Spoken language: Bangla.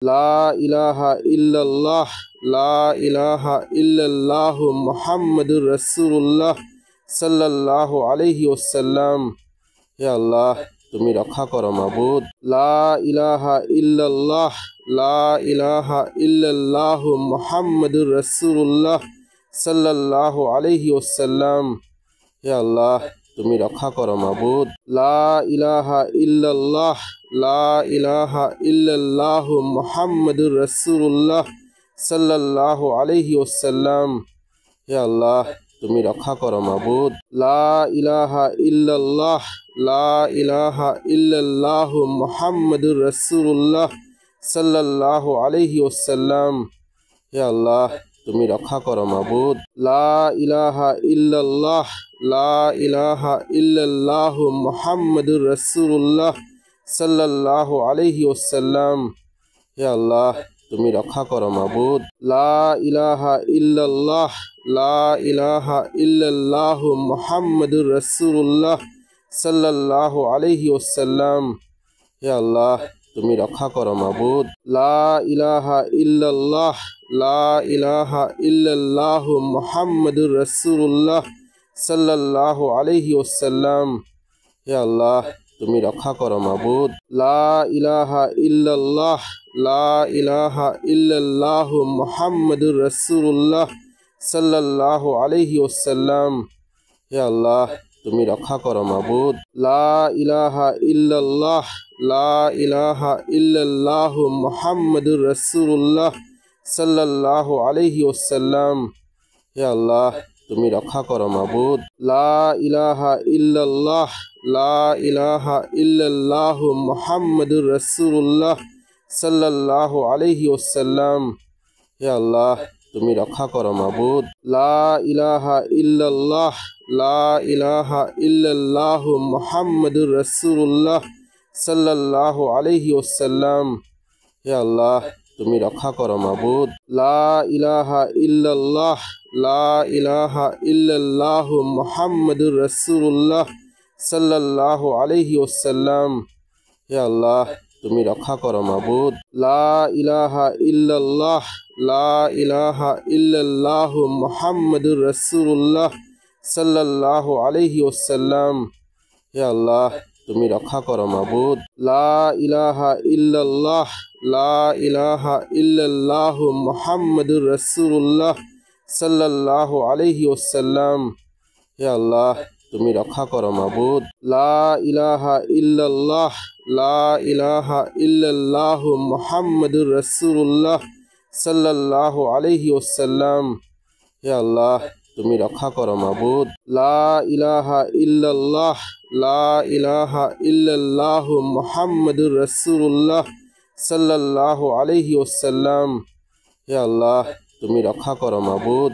লা ইলাহা ইল্লাল্লাহ, লা ইলাহা ইল্লাল্লাহু মুহাম্মাদুর রাসূলুল্লাহ সাল্লাল্লাহু আলাইহি ওয়াসাল্লাম। হে আল্লাহ, তুমি রক্ষা করো মাবুদ। লা ইলাহা ইল্লাল্লাহ, লা ইলাহা ইল্লাল্লাহু মুহাম্মাদুর রাসূলুল্লাহ সাল্লাল্লাহু আলাইহি ওয়াসাল্লাম। হে আল্লাহ, তুমি রক্ষা করো মাবুদ। লা ইলাহা ইল্লাল্লাহ, লা ইলাহা ইল্লাল্লাহু মুহাম্মাদুর রাসূলুল্লাহ সাল্লাল্লাহু আলাইহি ওয়াসাল্লাম। হে আল্লাহ, তুমি রক্ষা করো মাবুদ। লা ইলাহা ইল্লাল্লাহ, লা ইলাহা ইল্লাল্লাহু মুহাম্মাদুর রাসূলুল্লাহ সাল্লাল্লাহু আলাইহি ওয়াসাল্লাম। হে আল্লাহ, তুমি রক্ষা করো মাবুদ। লা ইলাহা ইল্লাল্লাহ, লা ইলাহা ইল্লাল্লাহু মুহাম্মাদুর রাসূলুল্লাহ সাল্লাল্লাহু আলাইহি ওয়াসাল্লাম। হে আল্লাহ, তুমি রক্ষা করো মাবুদ। লা ইলাহা ইল্লাল্লাহ, লা ইলাহা ইল্লাল্লাহু মুহাম্মাদুর রাসূলুল্লাহ সাল্লাল্লাহু আলাইহি ওয়াসাল্লাম। হে আল্লাহ, তুমি রক্ষা করো মাবুদ। লা ইলাহা ইল্লাল্লাহ, লা ইলাহা ইল্লাল্লাহু মুহাম্মাদুর রাসূলুল্লাহ সাল্লাল্লাহু আলাইহি ওয়াসাল্লাম। হে আল্লাহ, তুমি রক্ষা করো মাবুদ। লা ইলাহা ইল্লাল্লাহ, লা ইলাহা ইল্লাল্লাহু মুহাম্মাদুর রাসূলুল্লাহ সাল্লাল্লাহু আলাইহি ওয়াসাল্লাম। হে আল্লাহ, তুমি রক্ষা করো মাবুদ। লা ইলাহা ইল্লাল্লাহ, লা ইলাহা ইল্লাল্লাহু মুহাম্মাদুর রাসূলুল্লাহ সাল্লাল্লাহু আলাইহি ওয়াসাল্লাম। হে আল্লাহ, তুমি রক্ষা করো মাবুদ। লা ইলাহা ইল্লাল্লাহ, লা ইলাহা ইল্লাল্লাহু মুহাম্মাদুর রাসূলুল্লাহ সাল্লাল্লাহু আলাইহি ওয়াসাল্লাম। হে আল্লাহ, তুমি রক্ষা করো মাবুদ। লা ইলাহা ইল্লাল্লাহ, লা ইলাহা ইল্লাল্লাহু মুহাম্মাদুর রাসূলুল্লাহ সাল্লাল্লাহু আলাইহি ওয়াসাল্লাম। হে আল্লাহ, তুমি রক্ষা করো মাবুদ। লা ইলাহা ইল্লাল্লাহ, লা ইলাহা ইল্লাল্লাহু মুহাম্মাদুর রাসূলুল্লাহ সাল্লাল্লাহু আলাইহি ওয়াসাল্লাম। হে আল্লাহ, তুমি রক্ষা করো মাবুদ। লা ইলাহা ইল্লাল্লাহ, লা ইলাহা ইল্লাল্লাহু মুহাম্মাদুর রাসূলুল্লাহ সাল্লাল্লাহু আলাইহি ওয়াসাল্লাম। হে আল্লাহ, তুমি রক্ষা করো মাবুদ। লা ইলাহা ইল্লাল্লাহ, লা ইলাহা ইল্লাল্লাহু মুহাম্মাদুর রাসূলুল্লাহ সাল্লাল্লাহু আলাইহি ওয়াসাল্লাম। হে আল্লাহ, তুমি রক্ষা করো মাবুদ। লা ইলাহা ইল্লাল্লাহ, লা ইলাহা ইল্লাল্লাহু মুহাম্মাদুর রাসূলুল্লাহ সাল্লাল্লাহু আলাইহি ওয়াসাল্লাম। হে আল্লাহ, তুমি রক্ষা করো মাবুদ। লা ইলাহা ইল্লাল্লাহ, লা ইলাহা ইল্লাল্লাহু মুহাম্মাদুর রাসূলুল্লাহ সাল্লাল্লাহু আলাইহি ওয়াসাল্লাম। হে আল্লাহ, তুমি রক্ষা করো মাবুদ।